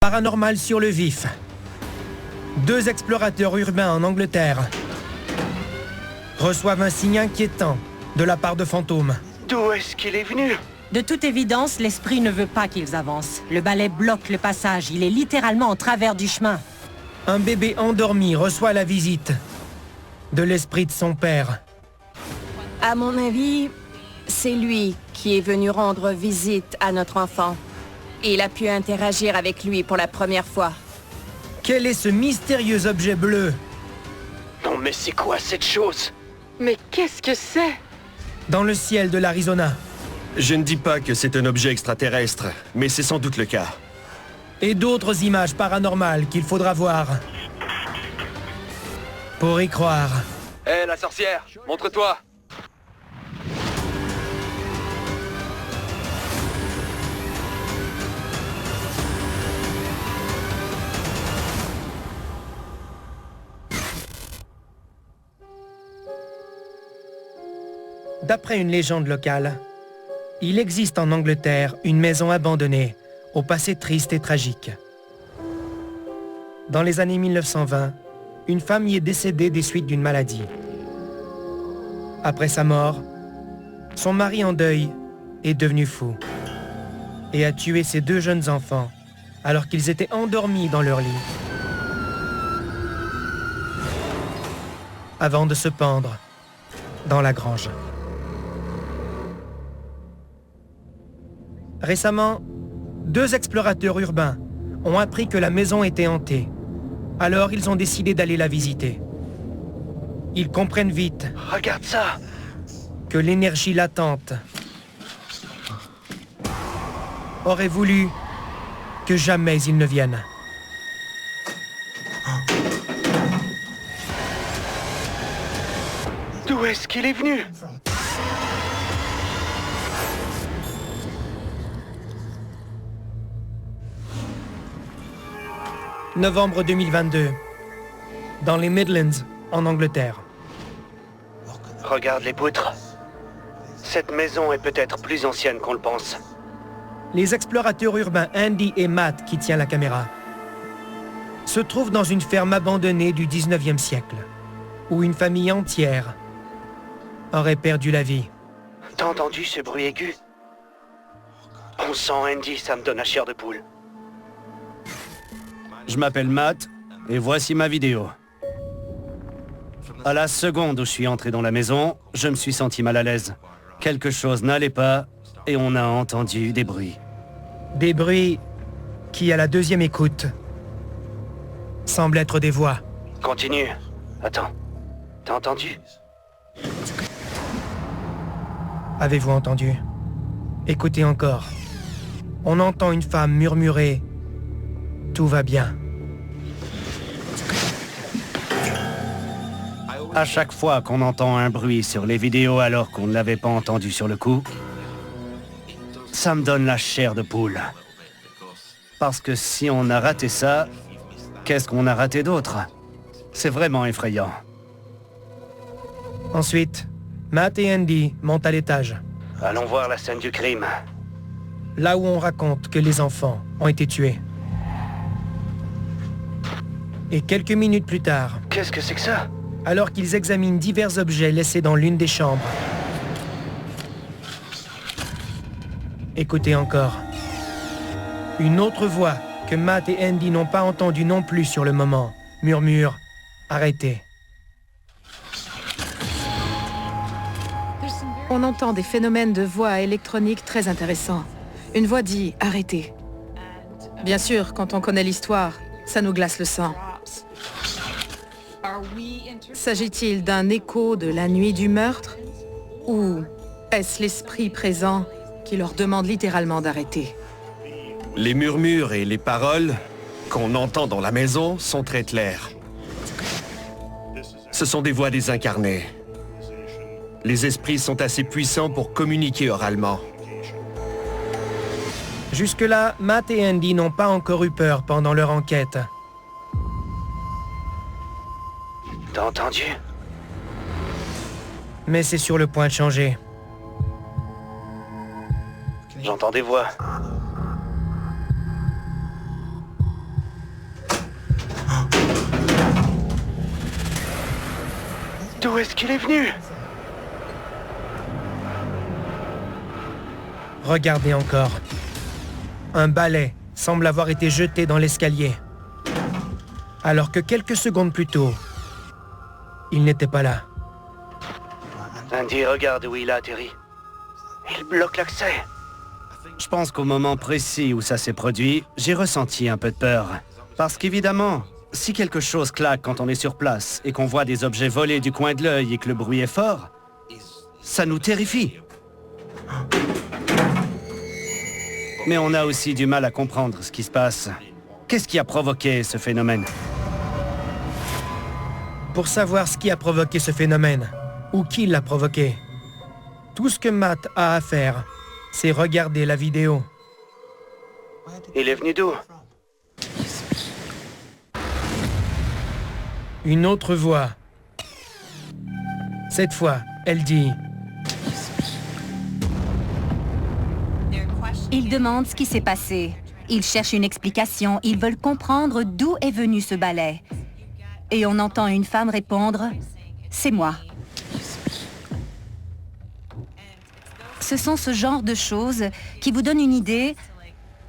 Paranormal sur le vif. 2 explorateurs urbains en Angleterre reçoivent un signe inquiétant de la part de fantômes. D'où est-ce qu'il est venu? De toute évidence, l'esprit ne veut pas qu'ils avancent. Le balai bloque le passage, il est littéralement en travers du chemin. Un bébé endormi reçoit la visite de l'esprit de son père. À mon avis, c'est lui qui est venu rendre visite à notre enfant. Il a pu interagir avec lui pour la première fois. Quel est ce mystérieux objet bleu? Non mais c'est quoi cette chose? Mais qu'est-ce que c'est? Dans le ciel de l'Arizona. Je ne dis pas que c'est un objet extraterrestre, mais c'est sans doute le cas. Et d'autres images paranormales qu'il faudra voir pour y croire. Hé, la sorcière, montre-toi! D'après une légende locale, il existe en Angleterre une maison abandonnée, au passé triste et tragique. Dans les années 1920, une femme y est décédée des suites d'une maladie. Après sa mort, son mari en deuil est devenu fou et a tué ses 2 jeunes enfants alors qu'ils étaient endormis dans leur lit, avant de se pendre dans la grange. Récemment, 2 explorateurs urbains ont appris que la maison était hantée. Alors ils ont décidé d'aller la visiter. Ils comprennent vite Regarde ça! que l'énergie latente aurait voulu que jamais ils ne viennent. D'où est-ce qu'il est venu? Novembre 2022, dans les Midlands, en Angleterre. Regarde les poutres. Cette maison est peut-être plus ancienne qu'on le pense. Les explorateurs urbains Andy et Matt, qui tient la caméra, se trouvent dans une ferme abandonnée du 19e siècle, où une famille entière aurait perdu la vie. T'as entendu ce bruit aigu? On sent Andy, ça me donne la chair de poule. Je m'appelle Matt, et voici ma vidéo. À la seconde où je suis entré dans la maison, je me suis senti mal à l'aise. Quelque chose n'allait pas, et on a entendu des bruits. Des bruits qui, à la 2e écoute, semblent être des voix. Continue. Attends. T'as entendu? Avez-vous entendu? Écoutez encore. On entend une femme murmurer « Tout va bien ». À chaque fois qu'on entend un bruit sur les vidéos alors qu'on ne l'avait pas entendu sur le coup, ça me donne la chair de poule. Parce que si on a raté ça, qu'est-ce qu'on a raté d'autre? C'est vraiment effrayant. Ensuite, Matt et Andy montent à l'étage, Allons voir la scène du crime. là où on raconte que les enfants ont été tués. Et quelques minutes plus tard, Qu'est-ce que c'est que ça? alors qu'ils examinent divers objets laissés dans l'une des chambres, écoutez encore. Une autre voix que Matt et Andy n'ont pas entendue non plus sur le moment murmure « Arrêtez ». On entend des phénomènes de voix électroniques très intéressants. Une voix dit « Arrêtez ». Bien sûr, quand on connaît l'histoire, ça nous glace le sang. S'agit-il d'un écho de la nuit du meurtre? Ou est-ce l'esprit présent qui leur demande littéralement d'arrêter? Les murmures et les paroles qu'on entend dans la maison sont très claires. Ce sont des voix désincarnées. Les esprits sont assez puissants pour communiquer oralement. Jusque-là, Matt et Andy n'ont pas encore eu peur pendant leur enquête. T'as entendu? Mais c'est sur le point de changer. J'entends des voix. D'où est-ce qu'il est venu? Regardez encore. Un balai semble avoir été jeté dans l'escalier. Alors que quelques secondes plus tôt, il n'était pas là. Andy, regarde où il a atterri. Il bloque l'accès. Je pense qu'au moment précis où ça s'est produit, j'ai ressenti un peu de peur. Parce qu'évidemment, si quelque chose claque quand on est sur place et qu'on voit des objets volés du coin de l'œil et que le bruit est fort, ça nous terrifie. Mais on a aussi du mal à comprendre ce qui se passe. Qu'est-ce qui a provoqué ce phénomène? Pour savoir ce qui a provoqué ce phénomène, ou qui l'a provoqué, tout ce que Matt a à faire, c'est regarder la vidéo. Il est venu d'où? Une autre voix. Cette fois, elle dit... Ils demandent ce qui s'est passé. Ils cherchent une explication. Ils veulent comprendre d'où est venu ce balai. Et on entend une femme répondre « C'est moi ». Ce sont ce genre de choses qui vous donnent une idée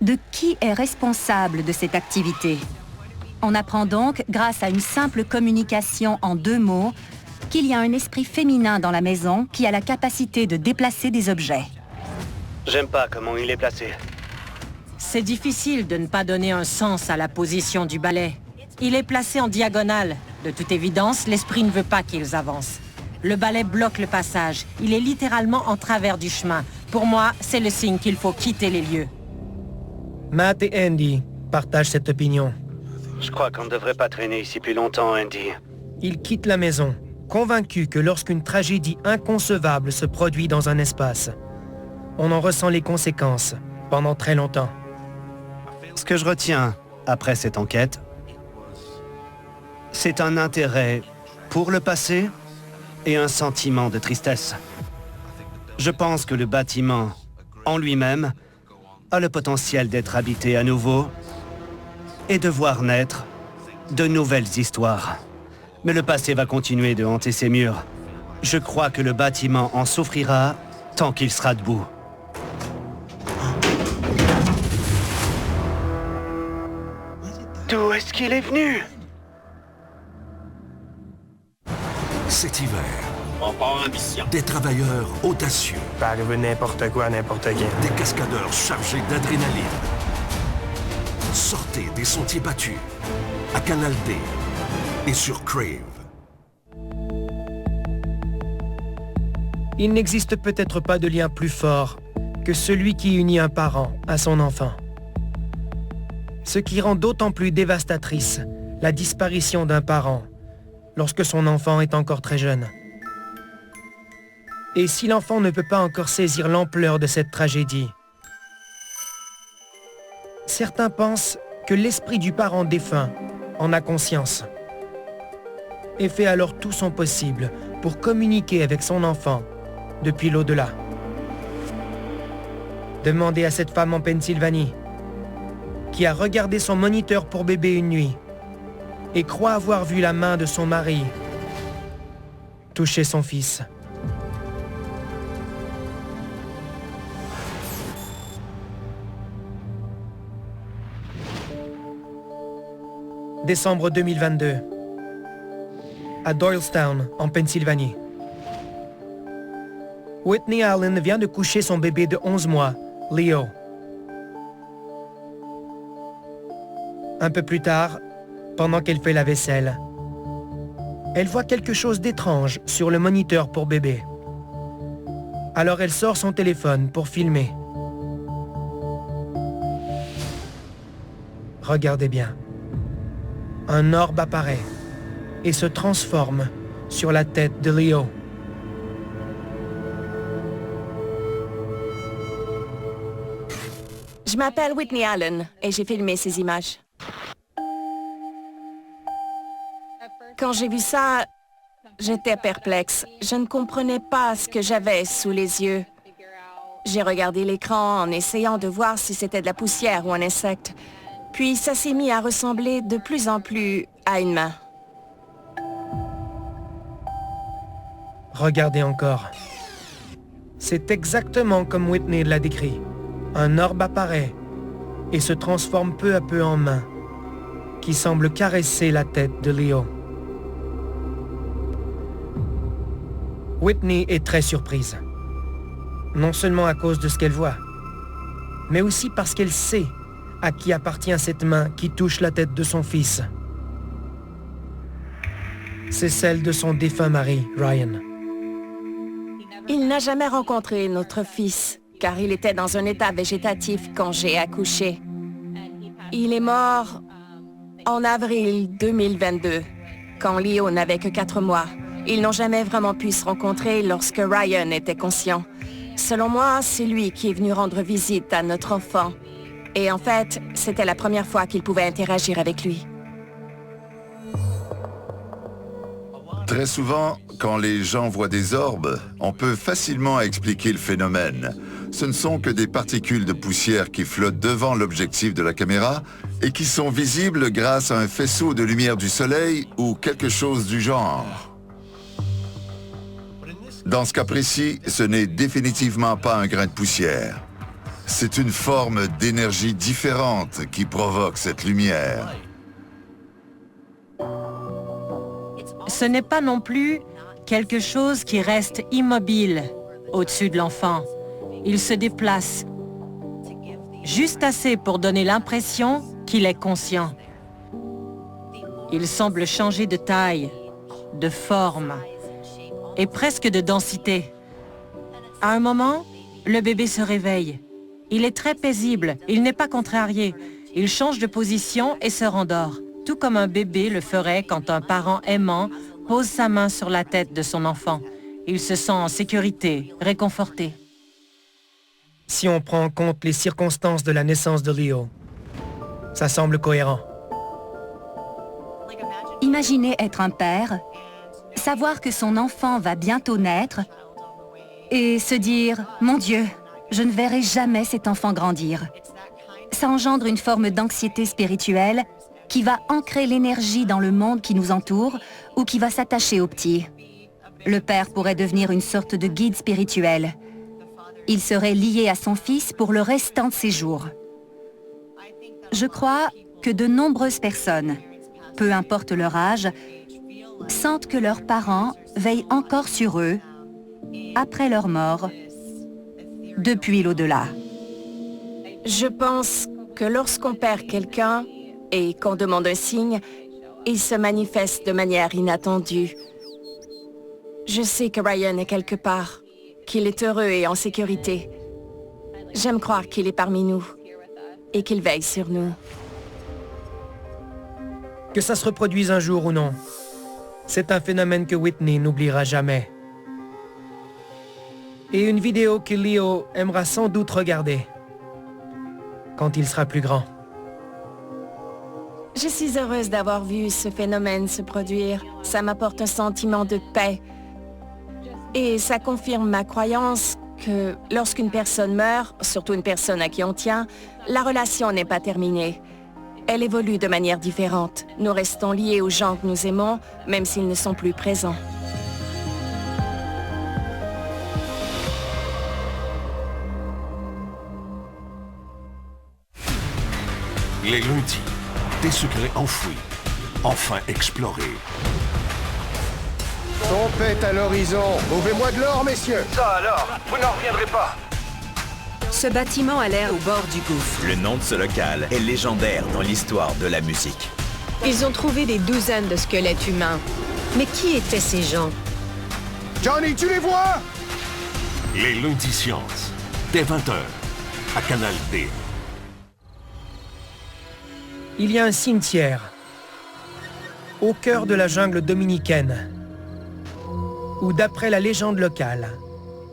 de qui est responsable de cette activité. On apprend donc, grâce à une simple communication en 2 mots, qu'il y a un esprit féminin dans la maison qui a la capacité de déplacer des objets. J'aime pas comment il est placé. C'est difficile de ne pas donner un sens à la position du balai. Il est placé en diagonale. De toute évidence, l'esprit ne veut pas qu'ils avancent. Le balai bloque le passage. Il est littéralement en travers du chemin. Pour moi, c'est le signe qu'il faut quitter les lieux. Matt et Andy partagent cette opinion. Je crois qu'on ne devrait pas traîner ici plus longtemps, Andy. Ils quittent la maison, convaincus que lorsqu'une tragédie inconcevable se produit dans un espace, on en ressent les conséquences pendant très longtemps. Ce que je retiens après cette enquête, c'est un intérêt pour le passé et un sentiment de tristesse. Je pense que le bâtiment, en lui-même, a le potentiel d'être habité à nouveau et de voir naître de nouvelles histoires. Mais le passé va continuer de hanter ses murs. Je crois que le bâtiment en souffrira tant qu'il sera debout. D'où est-ce qu'il est venu? Cet hiver, des travailleurs audacieux, peut arriver n'importe quoi à n'importe qui. des cascadeurs chargés d'adrénaline. Sortez des sentiers battus à Canal D et sur Crave. Il n'existe peut-être pas de lien plus fort que celui qui unit un parent à son enfant. Ce qui rend d'autant plus dévastatrice la disparition d'un parent lorsque son enfant est encore très jeune. Et si l'enfant ne peut pas encore saisir l'ampleur de cette tragédie, certains pensent que l'esprit du parent défunt en a conscience et fait alors tout son possible pour communiquer avec son enfant depuis l'au-delà. Demandez à cette femme en Pennsylvanie qui a regardé son moniteur pour bébé une nuit et croit avoir vu la main de son mari toucher son fils. Décembre 2022, à Doylestown, en Pennsylvanie. Whitney Allen vient de coucher son bébé de 11 mois, Leo. Un peu plus tard, pendant qu'elle fait la vaisselle, elle voit quelque chose d'étrange sur le moniteur pour bébé. Alors elle sort son téléphone pour filmer. Regardez bien. Un orbe apparaît et se transforme sur la tête de Leo. Je m'appelle Whitney Allen et j'ai filmé ces images. Quand j'ai vu ça, j'étais perplexe. Je ne comprenais pas ce que j'avais sous les yeux. J'ai regardé l'écran en essayant de voir si c'était de la poussière ou un insecte. Puis ça s'est mis à ressembler de plus en plus à une main. Regardez encore. C'est exactement comme Whitney l'a décrit. Un orbe apparaît et se transforme peu à peu en main, qui semble caresser la tête de Leo. Whitney est très surprise. Non seulement à cause de ce qu'elle voit, mais aussi parce qu'elle sait à qui appartient cette main qui touche la tête de son fils. C'est celle de son défunt mari, Ryan. Il n'a jamais rencontré notre fils, car il était dans un état végétatif quand j'ai accouché. Il est mort en avril 2022, quand Leo n'avait que 4 mois. Ils n'ont jamais vraiment pu se rencontrer lorsque Ryan était conscient. Selon moi, c'est lui qui est venu rendre visite à notre enfant. Et en fait, c'était la première fois qu'il pouvait interagir avec lui. Très souvent, quand les gens voient des orbes, on peut facilement expliquer le phénomène. Ce ne sont que des particules de poussière qui flottent devant l'objectif de la caméra et qui sont visibles grâce à un faisceau de lumière du soleil ou quelque chose du genre. Dans ce cas précis, ce n'est définitivement pas un grain de poussière. C'est une forme d'énergie différente qui provoque cette lumière. Ce n'est pas non plus quelque chose qui reste immobile au-dessus de l'enfant. Il se déplace, juste assez pour donner l'impression qu'il est conscient. Il semble changer de taille, de forme et presque de densité. À un moment, le bébé se réveille. Il est très paisible, il n'est pas contrarié. Il change de position et se rendort, tout comme un bébé le ferait quand un parent aimant pose sa main sur la tête de son enfant. Il se sent en sécurité, réconforté. Si on prend en compte les circonstances de la naissance de Leo, ça semble cohérent. Imaginez être un père, savoir que son enfant va bientôt naître et se dire « Mon Dieu, je ne verrai jamais cet enfant grandir ». Ça engendre une forme d'anxiété spirituelle qui va ancrer l'énergie dans le monde qui nous entoure ou qui va s'attacher au petit. Le père pourrait devenir une sorte de guide spirituel. Il serait lié à son fils pour le restant de ses jours. Je crois que de nombreuses personnes, peu importe leur âge, sentent que leurs parents veillent encore sur eux, après leur mort, depuis l'au-delà. Je pense que lorsqu'on perd quelqu'un et qu'on demande un signe, il se manifeste de manière inattendue. Je sais que Ryan est quelque part, qu'il est heureux et en sécurité. J'aime croire qu'il est parmi nous et qu'il veille sur nous. Que ça se reproduise un jour ou non, c'est un phénomène que Whitney n'oubliera jamais. Et une vidéo que Leo aimera sans doute regarder quand il sera plus grand. Je suis heureuse d'avoir vu ce phénomène se produire. Ça m'apporte un sentiment de paix. Et ça confirme ma croyance que lorsqu'une personne meurt, surtout une personne à qui on tient, la relation n'est pas terminée. Elle évolue de manière différente. Nous restons liés aux gens que nous aimons, même s'ils ne sont plus présents. Les lundis, des secrets enfouis, enfin explorés. Tempête à l'horizon. Sauvez-moi de l'or, messieurs. Ça alors, vous n'en reviendrez pas. Ce bâtiment a l'air au bord du gouffre. Le nom de ce local est légendaire dans l'histoire de la musique. Ils ont trouvé des douzaines de squelettes humains. Mais qui étaient ces gens? Johnny, tu les vois? Les lundis sciences, dès 20h, à Canal D. Il y a un cimetière au cœur de la jungle dominicaine où, d'après la légende locale,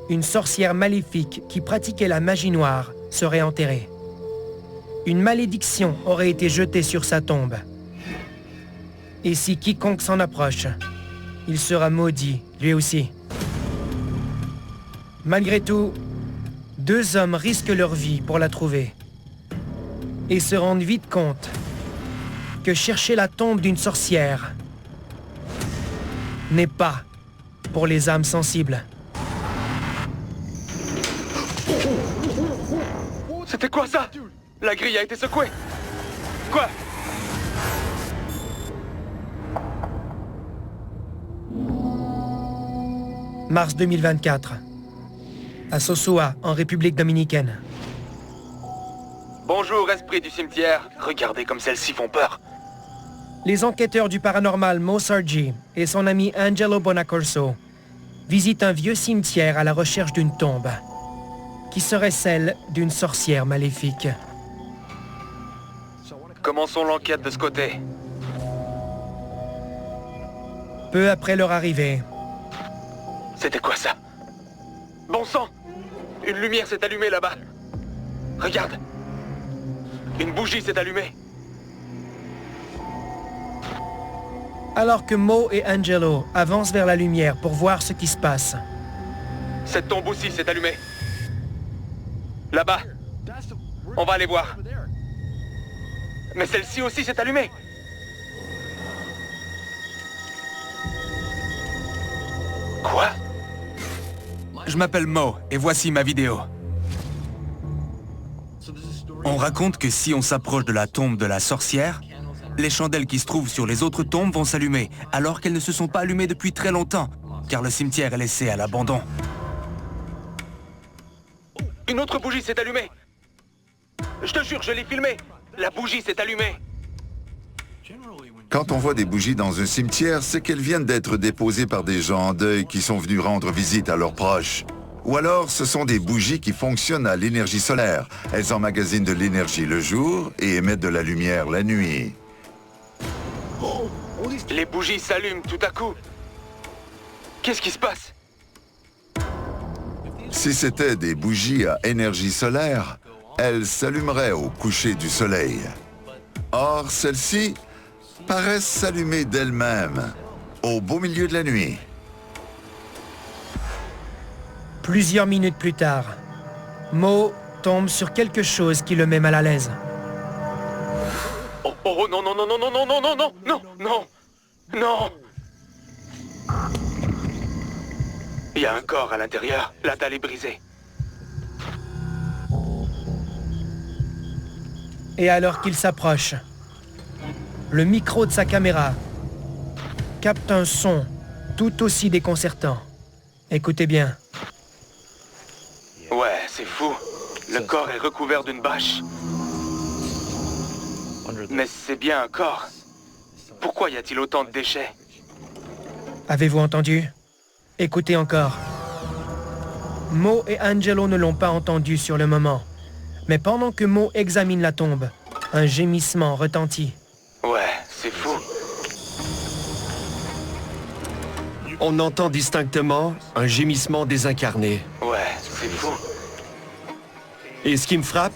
une sorcière maléfique qui pratiquait la magie noire serait enterrée. Une malédiction aurait été jetée sur sa tombe. Et si quiconque s'en approche, il sera maudit, lui aussi. Malgré tout, 2 hommes risquent leur vie pour la trouver et se rendent vite compte que chercher la tombe d'une sorcière n'est pas pour les âmes sensibles. C'était quoi ça? La grille a été secouée. Quoi? Mars 2024. À Sosúa, en République dominicaine. Bonjour, esprit du cimetière. Regardez comme celles-ci font peur. Les enquêteurs du paranormal Mo Sargi et son ami Angelo Bonacorso visitent un vieux cimetière à la recherche d'une tombe, qui serait celle d'une sorcière maléfique. Commençons l'enquête de ce côté. Peu après leur arrivée, C'était quoi ça? Bon sang! Une lumière s'est allumée là-bas. Regarde! Une bougie s'est allumée. alors que Mo et Angelo avancent vers la lumière pour voir ce qui se passe, Cette tombe aussi s'est allumée. Là-bas. On va aller voir. Mais celle-ci aussi s'est allumée. Quoi? Je m'appelle Mo, et voici ma vidéo. On raconte que si on s'approche de la tombe de la sorcière, les chandelles qui se trouvent sur les autres tombes vont s'allumer, alors qu'elles ne se sont pas allumées depuis très longtemps, car le cimetière est laissé à l'abandon. Une autre bougie s'est allumée. Je te jure, je l'ai filmée. La bougie s'est allumée. Quand on voit des bougies dans un cimetière, c'est qu'elles viennent d'être déposées par des gens en deuil qui sont venus rendre visite à leurs proches. Ou alors, ce sont des bougies qui fonctionnent à l'énergie solaire. Elles emmagasinent de l'énergie le jour et émettent de la lumière la nuit. Les bougies s'allument tout à coup. Qu'est-ce qui se passe? Si c'était des bougies à énergie solaire, elles s'allumeraient au coucher du soleil. Or, celles-ci paraissent s'allumer d'elles-mêmes, au beau milieu de la nuit. Plusieurs minutes plus tard, Mo tombe sur quelque chose qui le met mal à l'aise. Oh, oh, non, non, non, non, non, non, non, non, non, non, non, non. Il y a un corps à l'intérieur. La dalle est brisée. Et alors qu'il s'approche, le micro de sa caméra capte un son tout aussi déconcertant. Écoutez bien. Ouais, c'est fou. Le corps est recouvert d'une bâche. Mais c'est bien un corps. Pourquoi y a-t-il autant de déchets? Avez-vous entendu? Écoutez encore. Mo et Angelo ne l'ont pas entendu sur le moment. Mais pendant que Mo examine la tombe, un gémissement retentit. Ouais, c'est fou. On entend distinctement un gémissement désincarné. Ouais, c'est fou. Et ce qui me frappe,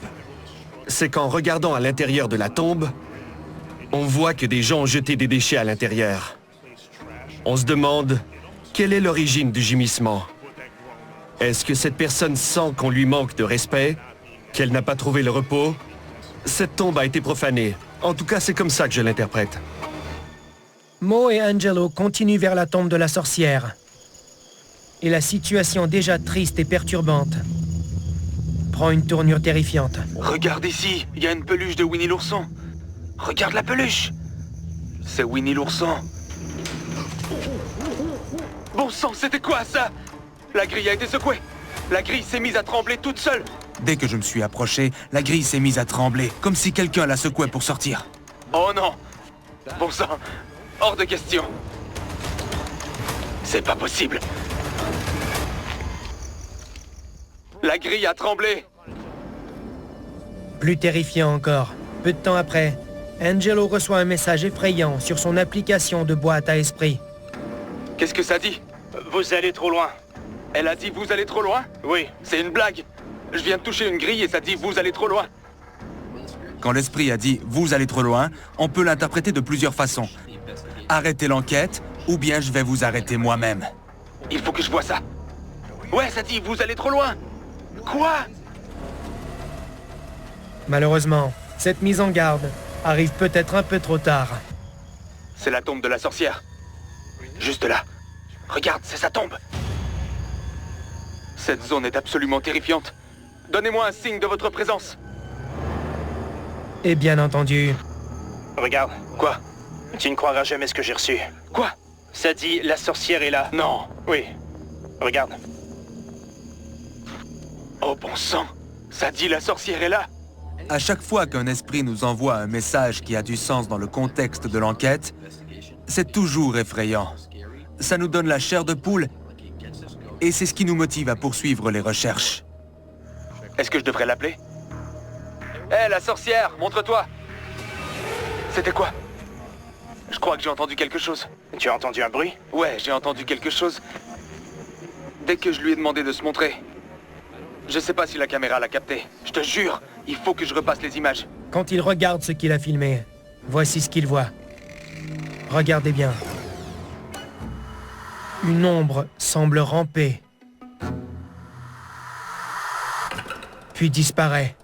c'est qu'en regardant à l'intérieur de la tombe, on voit que des gens ont jeté des déchets à l'intérieur. On se demande quelle est l'origine du gémissement. Est-ce que cette personne sent qu'on lui manque de respect, qu'elle n'a pas trouvé le repos? Cette tombe a été profanée. En tout cas, c'est comme ça que je l'interprète. Mo et Angelo continuent vers la tombe de la sorcière. Et la situation déjà triste et perturbante prend une tournure terrifiante. Regarde ici, il y a une peluche de Winnie l'ourson. Regarde la peluche. C'est Winnie l'ourson. Bon sang, c'était quoi ça? La grille a été secouée. La grille s'est mise à trembler toute seule. Dès que je me suis approché, la grille s'est mise à trembler, comme si quelqu'un la secouait pour sortir. Oh non. Bon sang, hors de question. C'est pas possible. La grille a tremblé. Plus terrifiant encore, peu de temps après, Angelo reçoit un message effrayant sur son application de boîte à esprit. Qu'est-ce que ça dit? Vous allez trop loin. Elle a dit vous allez trop loin? Oui. C'est une blague. Je viens de toucher une grille et ça dit vous allez trop loin. Quand l'esprit a dit « vous allez trop loin », on peut l'interpréter de plusieurs façons. Arrêtez l'enquête, ou bien je vais vous arrêter moi-même. Il faut que je voie ça. Ouais, ça dit vous allez trop loin. Quoi? Malheureusement, cette mise en garde arrive peut-être un peu trop tard. C'est la tombe de la sorcière. Juste là. Regarde, c'est sa tombe. Cette zone est absolument terrifiante. Donnez-moi un signe de votre présence. Et bien entendu... Regarde. Quoi? Tu ne croiras jamais ce que j'ai reçu. Quoi? Ça dit, la sorcière est là. Non. Oui. Regarde. Oh bon sang. Ça dit, la sorcière est là. À chaque fois qu'un esprit nous envoie un message qui a du sens dans le contexte de l'enquête, c'est toujours effrayant. Ça nous donne la chair de poule et c'est ce qui nous motive à poursuivre les recherches. Est-ce que je devrais l'appeler? Hé, la sorcière, montre-toi! C'était quoi? Je crois que j'ai entendu quelque chose. Tu as entendu un bruit? Ouais, j'ai entendu quelque chose. Dès que je lui ai demandé de se montrer. Je sais pas si la caméra l'a capté. Je te jure, il faut que je repasse les images. Quand il regarde ce qu'il a filmé, voici ce qu'il voit. Regardez bien. Une ombre semble ramper, puis disparaît.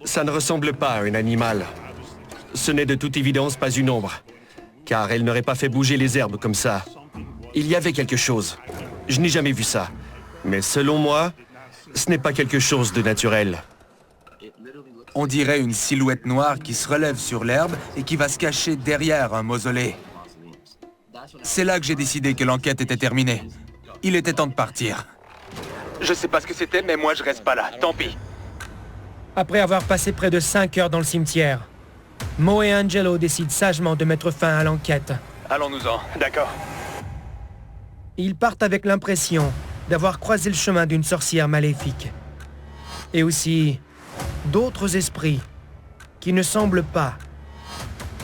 Ça ne ressemble pas à un animal. Ce n'est de toute évidence pas une ombre, car elle n'aurait pas fait bouger les herbes comme ça. Il y avait quelque chose. Je n'ai jamais vu ça. Mais selon moi, ce n'est pas quelque chose de naturel. On dirait une silhouette noire qui se relève sur l'herbe et qui va se cacher derrière un mausolée. C'est là que j'ai décidé que l'enquête était terminée. Il était temps de partir. Je sais pas ce que c'était, mais moi je reste pas là. Tant pis. Après avoir passé près de 5 heures dans le cimetière, Mo et Angelo décident sagement de mettre fin à l'enquête. Allons-nous-en. D'accord. Ils partent avec l'impression d'avoir croisé le chemin d'une sorcière maléfique. Et aussi d'autres esprits qui ne semblent pas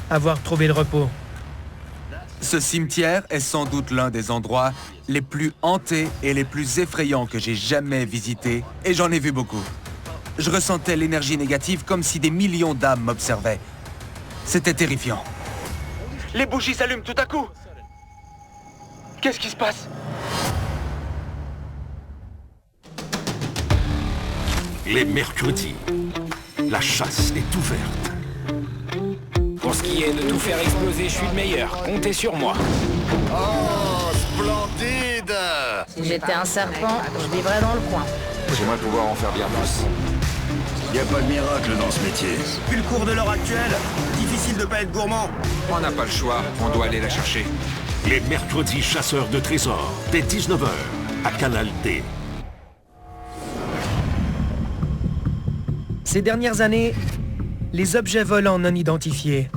avoir trouvé le repos. Ce cimetière est sans doute l'un des endroits les plus hantés et les plus effrayants que j'ai jamais visités, et j'en ai vu beaucoup. Je ressentais l'énergie négative comme si des millions d'âmes m'observaient. C'était terrifiant. Les bougies s'allument tout à coup. Qu'est-ce qui se passe? Les mercredis, la chasse est ouverte. Pour ce qui est de tout faire exploser, je suis le meilleur. Comptez sur moi. Oh, splendide! Si j'étais un serpent, je vivrais dans le coin. J'aimerais pouvoir en faire bien plus. Y a pas de miracle dans ce métier. Vu le cours de l'heure actuelle, difficile de pas être gourmand. On n'a pas le choix, on doit aller la chercher. Les mercredis chasseurs de trésors, dès 19h, à Canal D. Ces dernières années, les objets volants non identifiés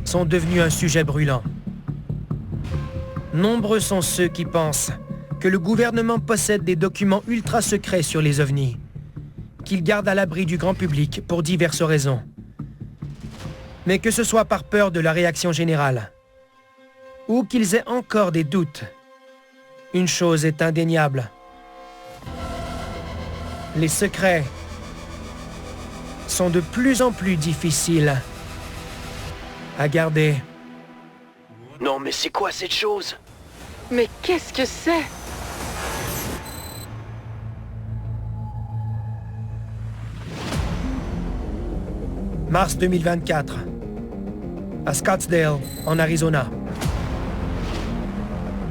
sont devenus un sujet brûlant. Nombreux sont ceux qui pensent que le gouvernement possède des documents ultra secrets sur les ovnis, qu'il garde à l'abri du grand public pour diverses raisons. Mais que ce soit par peur de la réaction générale, ou qu'ils aient encore des doutes, une chose est indéniable. Les secrets sont de plus en plus difficiles à garder. Non, mais c'est quoi cette chose? Mais qu'est-ce que c'est? Mars 2024, à Scottsdale, en Arizona.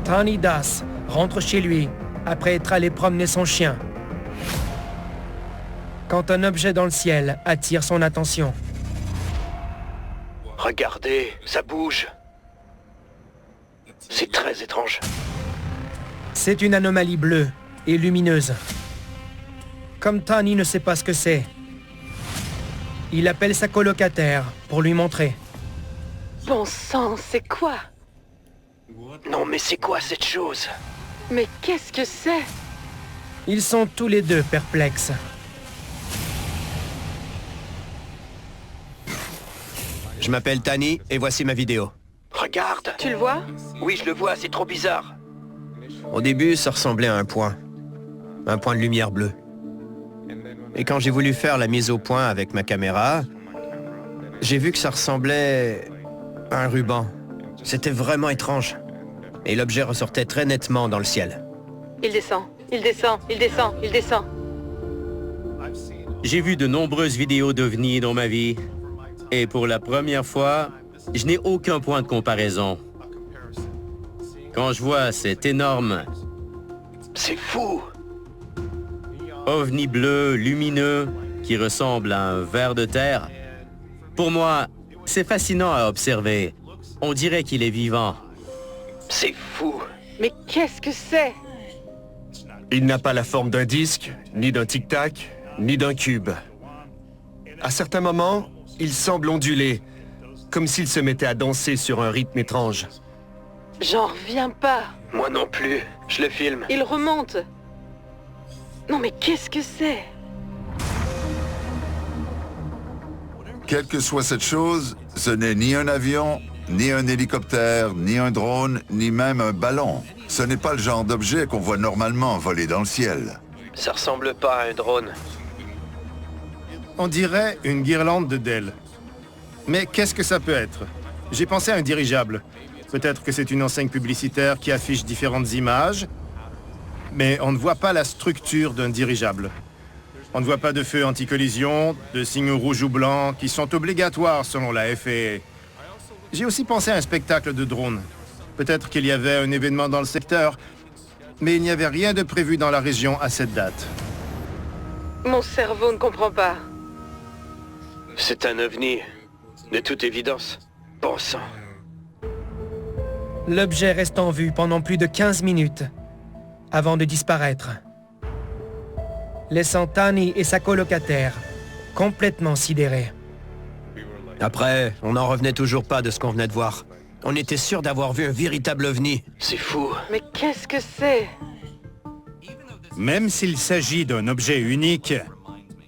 Tony Das rentre chez lui après être allé promener son chien, quand un objet dans le ciel attire son attention. Regardez, ça bouge. C'est très étrange. C'est une anomalie bleue et lumineuse. Comme Tony ne sait pas ce que c'est, il appelle sa colocataire pour lui montrer. Bon sang, c'est quoi? Non, mais c'est quoi cette chose? Mais qu'est-ce que c'est? Ils sont tous les deux perplexes. Je m'appelle Tani et voici ma vidéo. Regarde. Tu le vois? Oui, je le vois, c'est trop bizarre. Au début, ça ressemblait à un point. Un point de lumière bleue. Et quand j'ai voulu faire la mise au point avec ma caméra, j'ai vu que ça ressemblait à un ruban. C'était vraiment étrange. Et l'objet ressortait très nettement dans le ciel. Il descend, il descend, il descend, il descend. J'ai vu de nombreuses vidéos d'OVNI dans ma vie. Et pour la première fois, je n'ai aucun point de comparaison. Quand je vois cet énorme C'est fou! ovni bleu lumineux qui ressemble à un ver de terre, pour moi, c'est fascinant à observer. On dirait qu'il est vivant. C'est fou! Mais qu'est-ce que c'est? Il n'a pas la forme d'un disque, ni d'un tic-tac, ni d'un cube. À certains moments, il semble onduler, comme s'il se mettait à danser sur un rythme étrange. J'en reviens pas. Moi non plus. Je le filme. Il remonte. Non mais qu'est-ce que c'est? Quelle que soit cette chose, ce n'est ni un avion, ni un hélicoptère, ni un drone, ni même un ballon. Ce n'est pas le genre d'objet qu'on voit normalement voler dans le ciel. Ça ressemble pas à un drone. On dirait une guirlande de Dell. Mais qu'est-ce que ça peut être? J'ai pensé à un dirigeable. Peut-être que c'est une enseigne publicitaire qui affiche différentes images, mais on ne voit pas la structure d'un dirigeable. On ne voit pas de feu anti-collision, de signaux rouges ou blancs qui sont obligatoires selon la FAA. J'ai aussi pensé à un spectacle de drone. Peut-être qu'il y avait un événement dans le secteur, mais il n'y avait rien de prévu dans la région à cette date. Mon cerveau ne comprend pas. C'est un ovni, de toute évidence. Bon sang. L'objet reste en vue pendant plus de 15 minutes, avant de disparaître, laissant Tani et sa colocataire complètement sidérés. Après, on n'en revenait toujours pas de ce qu'on venait de voir. On était sûr d'avoir vu un véritable ovni. C'est fou. Mais qu'est-ce que c'est? Même s'il s'agit d'un objet unique,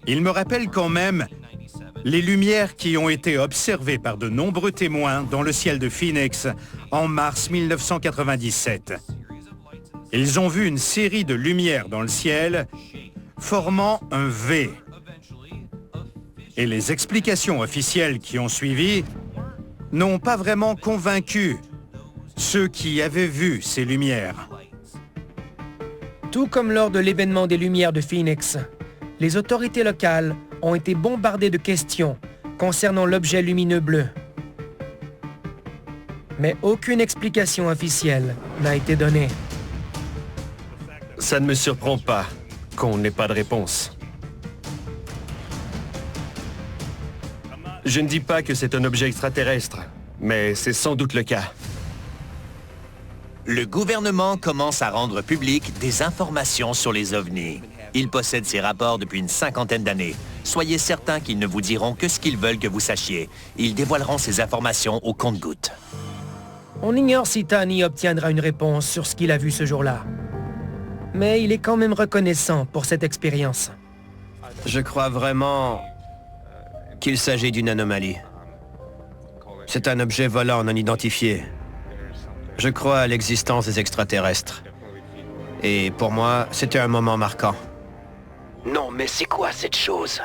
il me rappelle quand même les lumières qui ont été observées par de nombreux témoins dans le ciel de Phoenix en mars 1997. Ils ont vu une série de lumières dans le ciel formant un V. Et les explications officielles qui ont suivi n'ont pas vraiment convaincu ceux qui avaient vu ces lumières. Tout comme lors de l'événement des Lumières de Phoenix, les autorités locales ont été bombardées de questions concernant l'objet lumineux bleu. Mais aucune explication officielle n'a été donnée. Ça ne me surprend pas qu'on n'ait pas de réponse. Je ne dis pas que c'est un objet extraterrestre, mais c'est sans doute le cas. Le gouvernement commence à rendre publiques des informations sur les ovnis. Il possède ces rapports depuis une 50aine d'années. Soyez certains qu'ils ne vous diront que ce qu'ils veulent que vous sachiez. Ils dévoileront ces informations au compte-gouttes. On ignore si Tani obtiendra une réponse sur ce qu'il a vu ce jour-là. Mais il est quand même reconnaissant pour cette expérience. Je crois vraiment qu'il s'agit d'une anomalie. C'est un objet volant non identifié. Je crois à l'existence des extraterrestres. Et pour moi, c'était un moment marquant. Non, mais c'est quoi cette chose?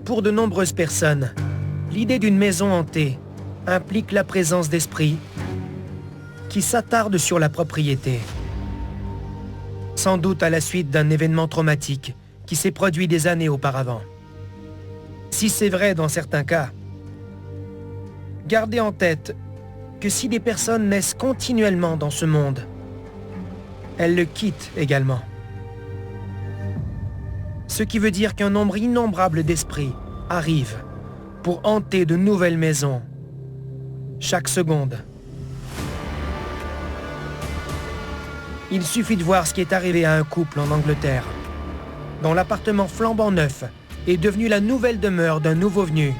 Pour de nombreuses personnes, l'idée d'une maison hantée implique la présence d'esprits qui s'attardent sur la propriété. Sans doute à la suite d'un événement traumatique qui s'est produit des années auparavant. Si c'est vrai dans certains cas, gardez en tête que si des personnes naissent continuellement dans ce monde, elles le quittent également. Ce qui veut dire qu'un nombre innombrable d'esprits arrivent pour hanter de nouvelles maisons chaque seconde. Il suffit de voir ce qui est arrivé à un couple en Angleterre, dont l'appartement flambant neuf est devenu la nouvelle demeure d'un nouveau venu.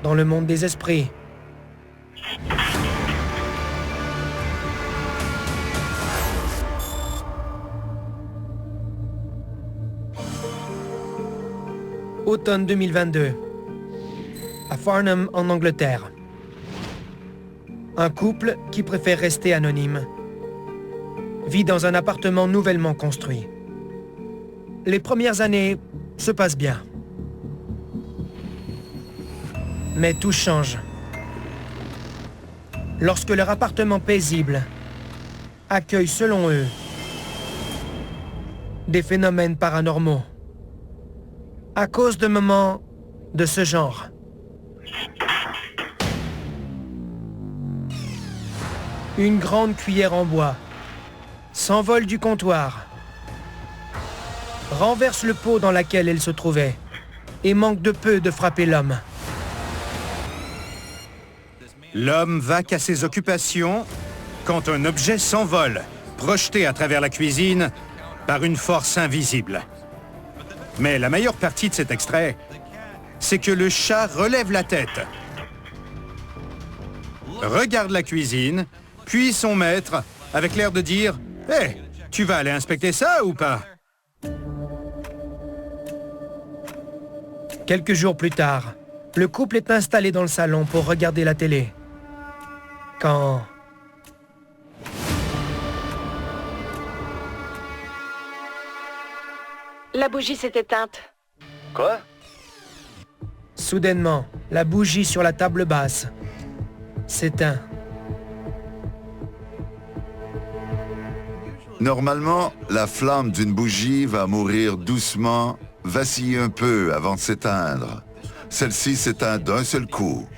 Dans le monde des esprits. Automne 2022, à Farnham en Angleterre. Un couple qui préfère rester anonyme vit dans un appartement nouvellement construit. Les premières années se passent bien. Mais tout change lorsque leur appartement paisible accueille, selon eux, des phénomènes paranormaux à cause de moments de ce genre. Une grande cuillère en bois s'envole du comptoir, renverse le pot dans laquelle elle se trouvait et manque de peu de frapper l'homme. L'homme vaque à ses occupations quand un objet s'envole, projeté à travers la cuisine par une force invisible. Mais la meilleure partie de cet extrait, c'est que le chat relève la tête, regarde la cuisine, puis son maître, avec l'air de dire « Hé, tu vas aller inspecter ça ou pas ?» Quelques jours plus tard, le couple est installé dans le salon pour regarder la télé. Quand... La bougie s'est éteinte. Quoi? Soudainement, la bougie sur la table basse s'éteint. Normalement, la flamme d'une bougie va mourir doucement, vaciller un peu avant de s'éteindre. Celle-ci s'éteint d'un seul coup.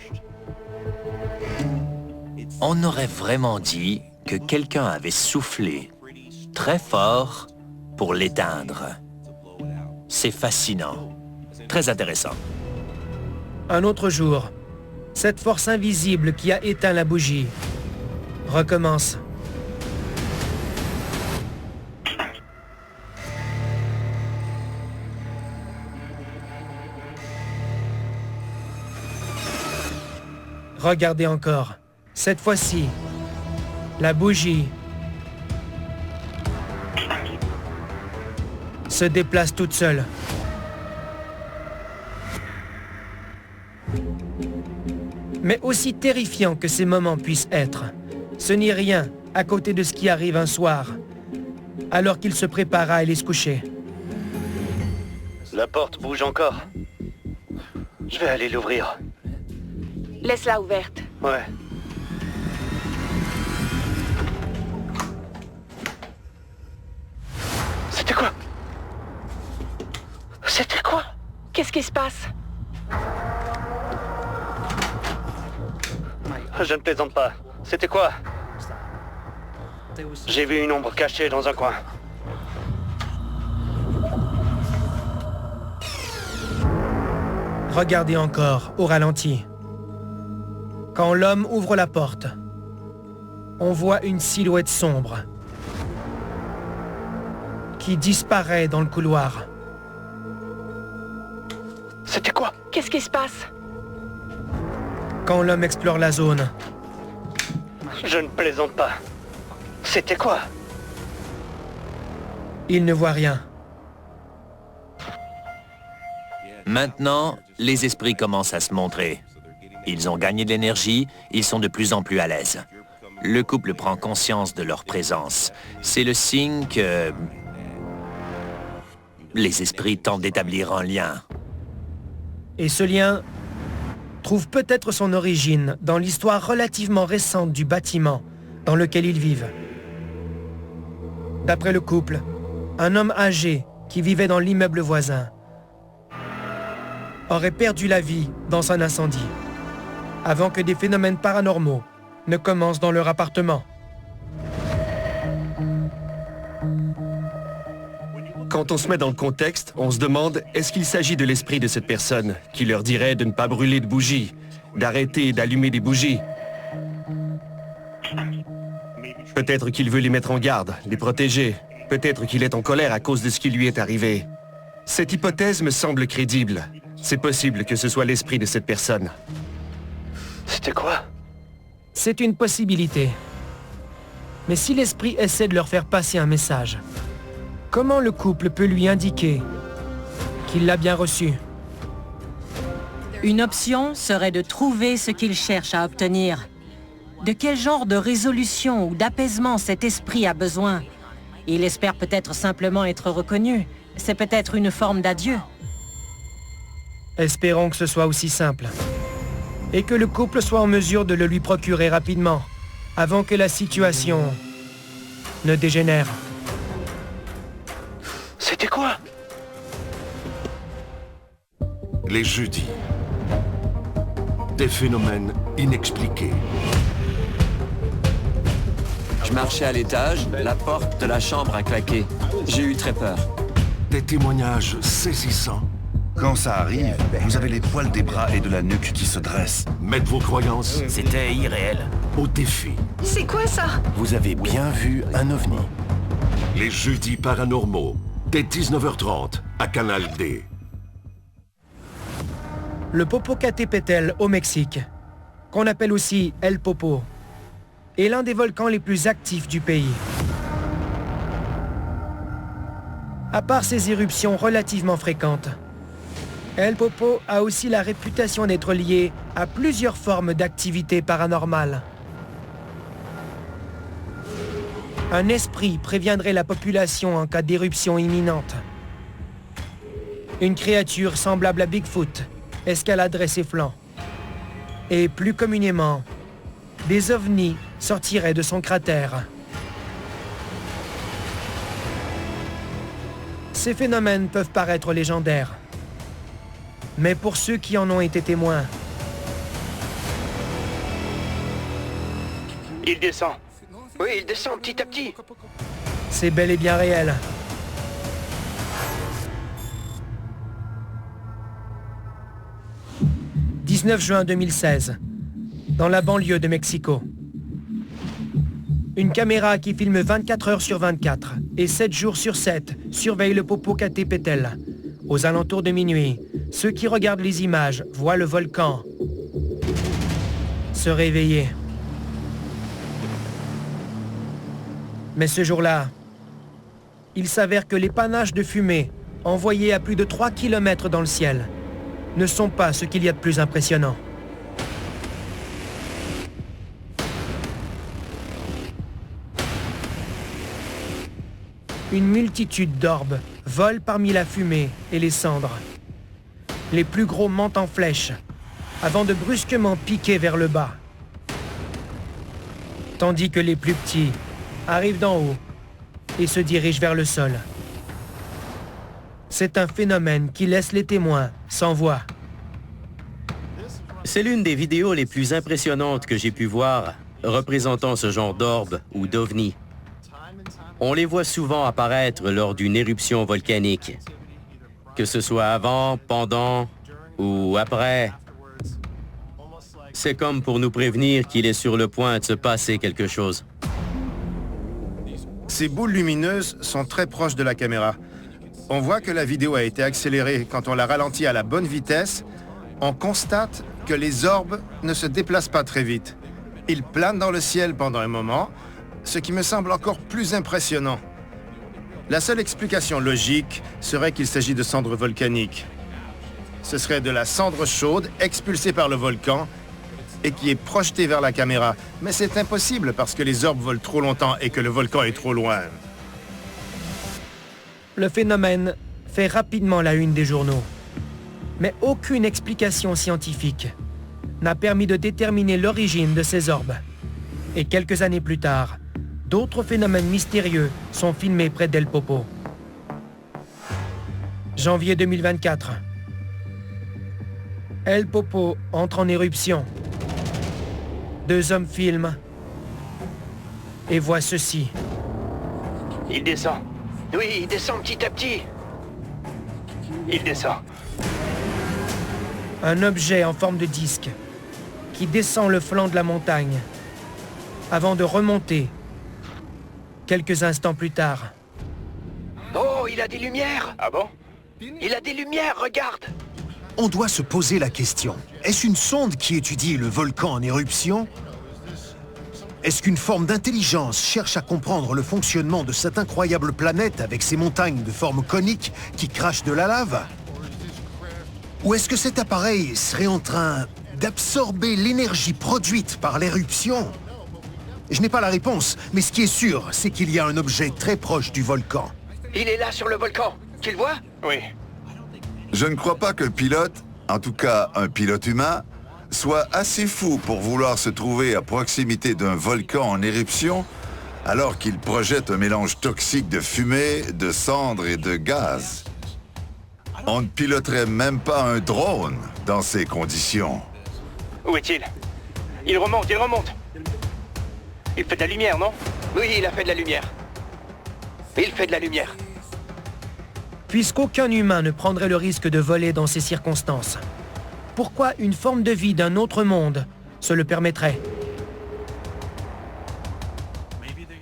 On aurait vraiment dit que quelqu'un avait soufflé très fort pour l'éteindre. C'est fascinant. Très intéressant. Un autre jour, cette force invisible qui a éteint la bougie recommence. Regardez encore. Cette fois-ci, la bougie se déplace toute seule. Mais aussi terrifiant que ces moments puissent être, ce n'est rien à côté de ce qui arrive un soir, alors qu'il se prépare à aller se coucher. La porte bouge encore. Je vais aller l'ouvrir. Laisse-la ouverte. Ouais. C'était quoi? C'était quoi? Qu'est-ce qui se passe? Je ne plaisante pas. C'était quoi? J'ai vu une ombre cachée dans un coin. Regardez encore, au ralenti. Quand l'homme ouvre la porte, on voit une silhouette sombre qui disparaît dans le couloir. C'était quoi? Qu'est-ce qui se passe? Quand l'homme explore la zone, Je ne plaisante pas. C'était quoi? il ne voit rien. Maintenant, les esprits commencent à se montrer. Ils ont gagné de l'énergie, ils sont de plus en plus à l'aise. Le couple prend conscience de leur présence. C'est le signe que... les esprits tentent d'établir un lien. Et ce lien trouve peut-être son origine dans l'histoire relativement récente du bâtiment dans lequel ils vivent. D'après le couple, un homme âgé qui vivait dans l'immeuble voisin aurait perdu la vie dans un incendie, avant que des phénomènes paranormaux ne commencent dans leur appartement. Quand on se met dans le contexte, on se demande est-ce qu'il s'agit de l'esprit de cette personne qui leur dirait de ne pas brûler de bougies, d'arrêter d'allumer des bougies. Peut-être qu'il veut les mettre en garde, les protéger. Peut-être qu'il est en colère à cause de ce qui lui est arrivé. Cette hypothèse me semble crédible. C'est possible que ce soit l'esprit de cette personne. C'était quoi? C'est une possibilité. Mais si l'esprit essaie de leur faire passer un message, comment le couple peut lui indiquer qu'il l'a bien reçu? Une option serait de trouver ce qu'il cherche à obtenir. De quel genre de résolution ou d'apaisement cet esprit a besoin? Il espère peut-être simplement être reconnu. C'est peut-être une forme d'adieu. Espérons que ce soit aussi simple. Et que le couple soit en mesure de le lui procurer rapidement, avant que la situation ne dégénère. C'était quoi? Les jeudis. Des phénomènes inexpliqués. Je marchais à l'étage, la porte de la chambre a claqué. J'ai eu très peur. Des témoignages saisissants. Quand ça arrive, vous avez les poils des bras et de la nuque qui se dressent. Mettez vos croyances C'était irréel. au défi. C'est quoi ça? Vous avez bien vu un ovni. Les jeudis paranormaux, dès 19h30, à Canal D. Le Popocatépetl au Mexique, qu'on appelle aussi El Popo, est l'un des volcans les plus actifs du pays. À part ses éruptions relativement fréquentes, El Popo a aussi la réputation d'être lié à plusieurs formes d'activités paranormales. Un esprit préviendrait la population en cas d'éruption imminente. Une créature semblable à Bigfoot escaladerait ses flancs. Et plus communément, des ovnis sortiraient de son cratère. Ces phénomènes peuvent paraître légendaires. Mais pour ceux qui en ont été témoins, Il descend. Oui, il descend petit à petit. c'est bel et bien réel. « 19 juin 2016, dans la banlieue de Mexico. Une caméra qui filme 24 heures sur 24 et 7 jours sur 7 surveille le Popocatépetl. Aux alentours de minuit, ceux qui regardent les images voient le volcan se réveiller. Mais ce jour-là, il s'avère que les panaches de fumée envoyés à plus de 3 km dans le ciel ne sont pas ce qu'il y a de plus impressionnant. Une multitude d'orbes volent parmi la fumée et les cendres. Les plus gros montent en flèche, avant de brusquement piquer vers le bas. Tandis que les plus petits arrivent d'en haut et se dirigent vers le sol. C'est un phénomène qui laisse les témoins sans voix. C'est l'une des vidéos les plus impressionnantes que j'ai pu voir représentant ce genre d'orbe ou d'ovni. On les voit souvent apparaître lors d'une éruption volcanique. Que ce soit avant, pendant ou après. C'est comme pour nous prévenir qu'il est sur le point de se passer quelque chose. Ces boules lumineuses sont très proches de la caméra. On voit que la vidéo a été accélérée quand on la ralentit à la bonne vitesse. On constate que les orbes ne se déplacent pas très vite. Ils planent dans le ciel pendant un moment, ce qui me semble encore plus impressionnant. La seule explication logique serait qu'il s'agit de cendres volcaniques. Ce serait de la cendre chaude expulsée par le volcan et qui est projetée vers la caméra. Mais c'est impossible parce que les orbes volent trop longtemps et que le volcan est trop loin. Le phénomène fait rapidement la une des journaux. Mais aucune explication scientifique n'a permis de déterminer l'origine de ces orbes. Et quelques années plus tard, d'autres phénomènes mystérieux sont filmés près d'El Popo. Janvier 2024. El Popo entre en éruption. 2 hommes filment et voient ceci. Il descend. Oui, il descend petit à petit. Il descend. Un objet en forme de disque qui descend le flanc de la montagne avant de remonter quelques instants plus tard. Oh, il a des lumières. Ah bon? Il a des lumières, regarde. On doit se poser la question. Est-ce une sonde qui étudie le volcan en éruption? Est-ce qu'une forme d'intelligence cherche à comprendre le fonctionnement de cette incroyable planète avec ses montagnes de forme conique qui crachent de la lave? Ou est-ce que cet appareil serait en train d'absorber l'énergie produite par l'éruption? Je n'ai pas la réponse, mais ce qui est sûr, c'est qu'il y a un objet très proche du volcan. Il est là sur le volcan. Tu le vois? Oui. Je ne crois pas qu'un pilote, en tout cas un pilote humain, soit assez fou pour vouloir se trouver à proximité d'un volcan en éruption alors qu'il projette un mélange toxique de fumée, de cendres et de gaz. On ne piloterait même pas un drone dans ces conditions. Où est-il? Il remonte, il remonte. Il fait de la lumière, non? Oui, il a fait de la lumière. Il fait de la lumière. Puisqu'aucun humain ne prendrait le risque de voler dans ces circonstances, pourquoi une forme de vie d'un autre monde se le permettrait?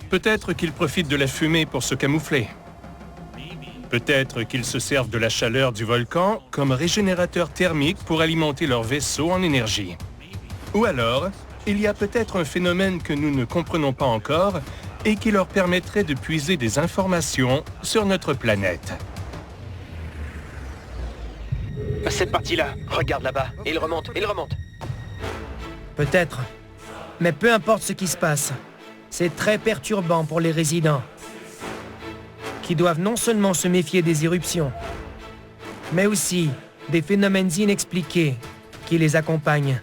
Peut-être qu'ils profitent de la fumée pour se camoufler. Peut-être qu'ils se servent de la chaleur du volcan comme régénérateur thermique pour alimenter leur vaisseau en énergie. Ou alors, il y a peut-être un phénomène que nous ne comprenons pas encore et qui leur permettrait de puiser des informations sur notre planète. Cette partie-là, regarde là-bas. Il remonte, il remonte. Peut-être. Mais peu importe ce qui se passe, c'est très perturbant pour les résidents, qui doivent non seulement se méfier des éruptions, mais aussi des phénomènes inexpliqués qui les accompagnent.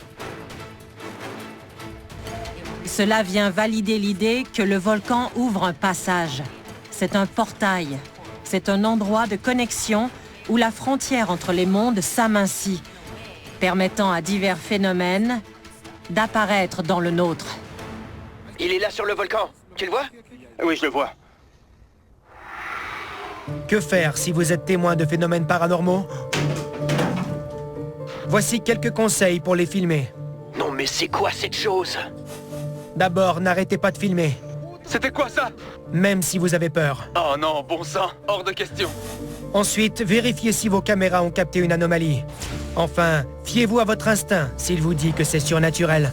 Cela vient valider l'idée que le volcan ouvre un passage. C'est un portail. C'est un endroit de connexion où la frontière entre les mondes s'amincit, permettant à divers phénomènes d'apparaître dans le nôtre. Il est là sur le volcan. Tu le vois? Oui, je le vois. Que faire si vous êtes témoin de phénomènes paranormaux? Voici quelques conseils pour les filmer. Non mais c'est quoi cette chose? D'abord, n'arrêtez pas de filmer. C'était quoi ça? Même si vous avez peur. Oh non, bon sang, hors de question. Ensuite, vérifiez si vos caméras ont capté une anomalie. Enfin, fiez-vous à votre instinct s'il vous dit que c'est surnaturel.